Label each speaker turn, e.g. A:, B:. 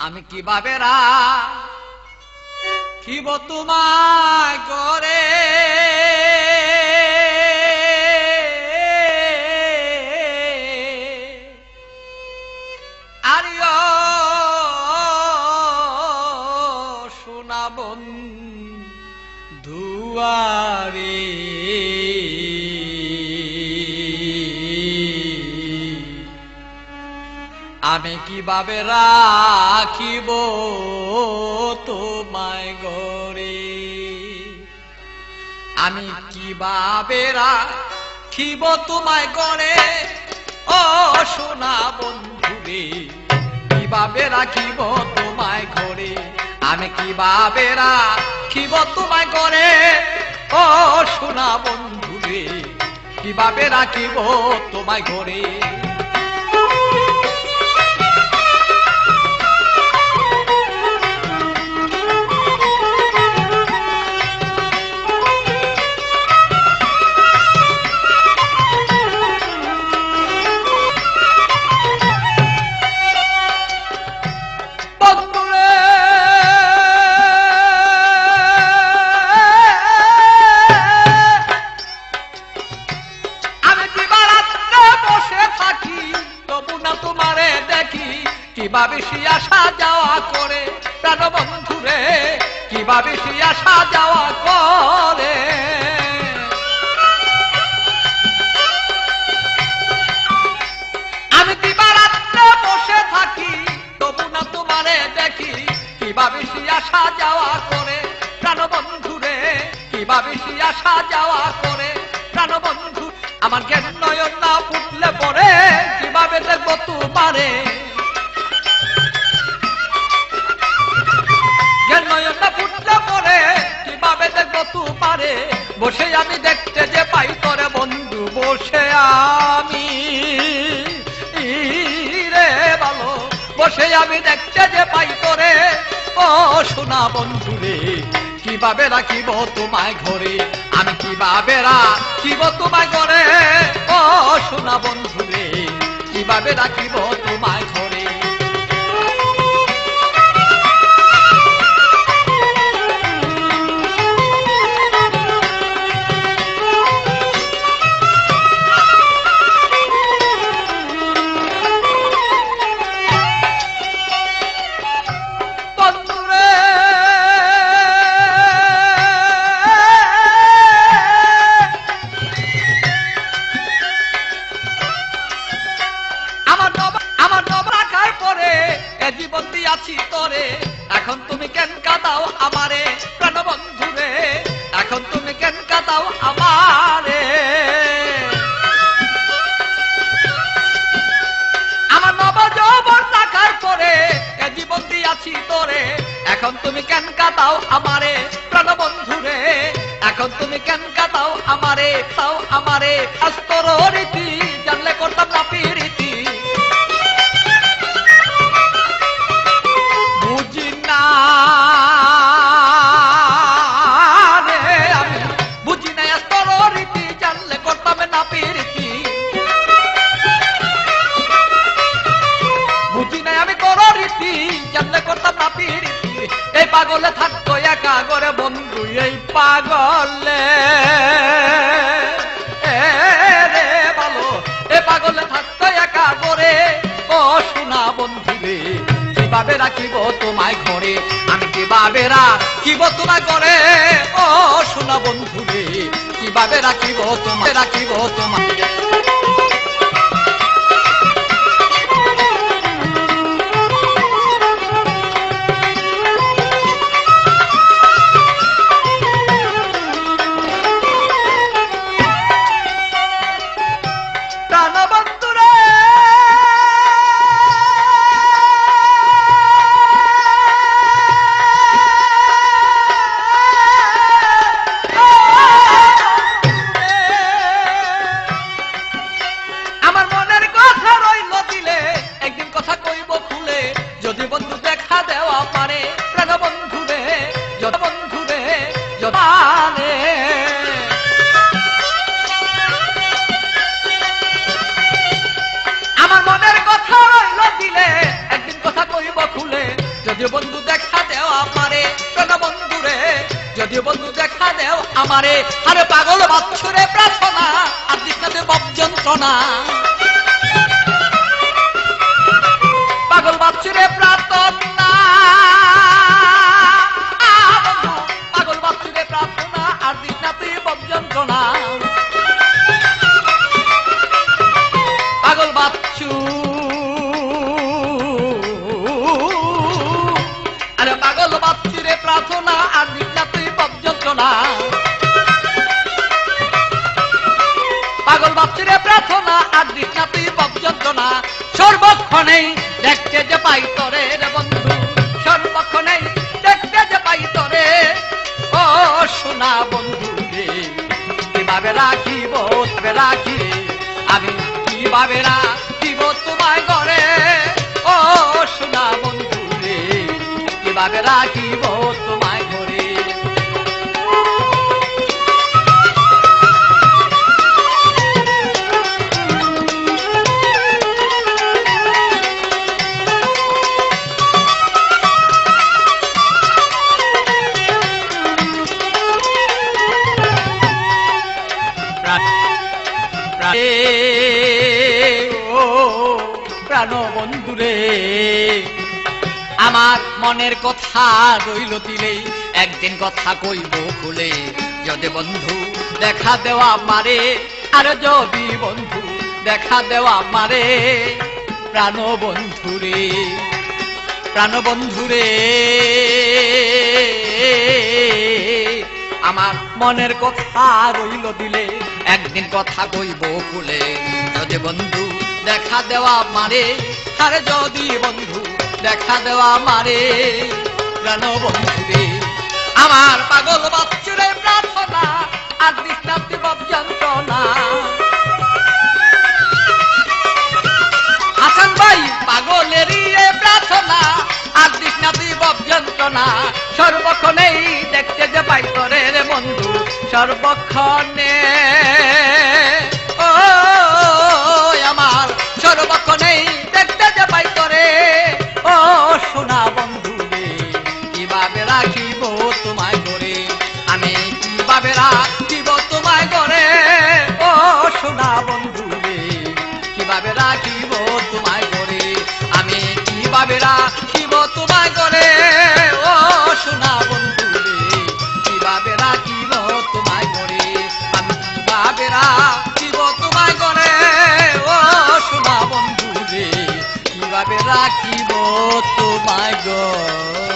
A: আমি কিভাবে রাখিব তোমায় ঘরে আরিও সোনা বন্ধুয়ারে আমি কিভাবে রাখিব তোমায় ঘরে আমি কিভাবে রাখিব তোমায় ঘরে ও সোনা বন্ধুরে কিভাবে রাখিব তোমায় ঘরে আমি কিভাবে রাখিব তোমায় ঘরে ও সোনা বন্ধুরে কিভাবে রাখিব তোমায় ঘরে কিভাবে সে আসা যাওয়া করে প্রাণবন্ধুরে কিভাবে সে আসা যাওয়া করে আমি দিবারাত্রে বসে থাকি তবু না তোমারে দেখি কিভাবে সে আসা যাওয়া করে প্রাণবন্ধুরে কিভাবে সে আসা যাওয়া করে প্রাণবন্ধু আমার জ্ঞান নয়ন না ফুটলে পরে কিভাবে দেখবো তোমারে বসে আমি দেখতে যে পাই তোরে বন্ধু বসে আমি রে ভালো বসে আমি দেখতে যে পাই তোরে ও সোনা বন্ধু রে কিভাবে রাখিব তোমায় ঘরে আমি কিভাবে রাখিব তোমায় ঘরে ও সোনা বন্ধু রে কিভাবে রাখিব তোমায় ঘরে এখন তুমি কেন কাঁদাও আমারে প্রাণবন্ধু রে এখন তুমি কেন কাঁদাও আমারে আমার নব যৌবন রাখার পরে এ জীবন দিয়াছি তোরে এখন তুমি কেন কাঁদাও আমারে প্রাণবন্ধু রে এখন তুমি কেন কাঁদাও আমারে তাও আমারে আস্তর রীতি জানলে করতাম না প্রীতি এই পাগলে থাকতো একা করে বন্ধু এই পাগলে রে ভালো এই পাগলে থাকতো একা করে ও সোনা বন্ধু রে কিভাবে রাখিব তোমায় ঘরে আমি কিভাবে রাখিব তোমায় ঘরে ও সোনা বন্ধু রে কিভাবে রাখিব তোমায় তোমারে আরে পাগল বাচ্চুরে প্রার্থনা আর দিশনাতে বব যন্ত্রণা পাগল বাচ্চুরে প্রার্থনা পাগল বাচ্চুরে প্রার্থনা আর দিশনাতে বব যন্ত্রণা পাগল বাচ্চু আরে পাগল বাচ্চুরে প্রার্থনা আর দিশনাতে বব যন্ত্রণা পাগল বাচ্চুরে প্রার্থনা আর দিশনাতে বব যন্ত্রণা সর্বক্ষণেই দেখতে যে পাই তরে রে বন্ধু সর্বক্ষণেই দেখতে যে পাই তরে ও সোনা বন্ধু রে কিভাবে রাখিব তবে রাখি আমি কিভাবে রাখিব তোমায় ঘরে ও সোনা বন্ধু রে কিভাবে রাখিব তোমায় ঘরে প্রাণ বন্ধুরে আমার মনের কথা রইল দিলে একদিন কথা কইব খুলে যদি বন্ধু দেখা দেওয়া মারে আর যদি বন্ধু দেখা দেওয়া মারে প্রাণ বন্ধুরে প্রাণ বন্ধুরে আমার মনের কথা রইল দিলে একদিন কথা কইব খুলে যদি বন্ধু দেখা দেওয়া মারে আরে যদি বন্ধু দেখা দেওয়া মারে প্রাণ বন্ধুরে আমার পাগল বাচ্চুরে প্রার্থনা আর দিশনাতে বব যন্ত্রণা হাসান ভাই পাগলেরই প্রার্থনা আর দিশনাতে বব যন্ত্রণা সর্বক্ষণেই দেখতে যে পাই তরে রে বন্ধু সর্বক্ষণে ও আমার সর্বক্ষণেই দেখতে যে পাই তরে ও সোনা বন্ধু রে কিভাবে রাখিব তোমায় ঘরে আমি কিভাবে রাখিব তোমায় ঘরে ও সোনা বন্ধু রে কিভাবে রাখিব তোমায় ঘরে আমি কিভাবে রাখিব তোমায় ঘরে ও সোনা বন্ধু রে কিভাবে রাখিব তোমায় ঘরে আমি কিভাবে রাখিব তোমায় ঘরে ও সোনা বন্ধু রে কিভাবে রাখিব তোমায় ঘরে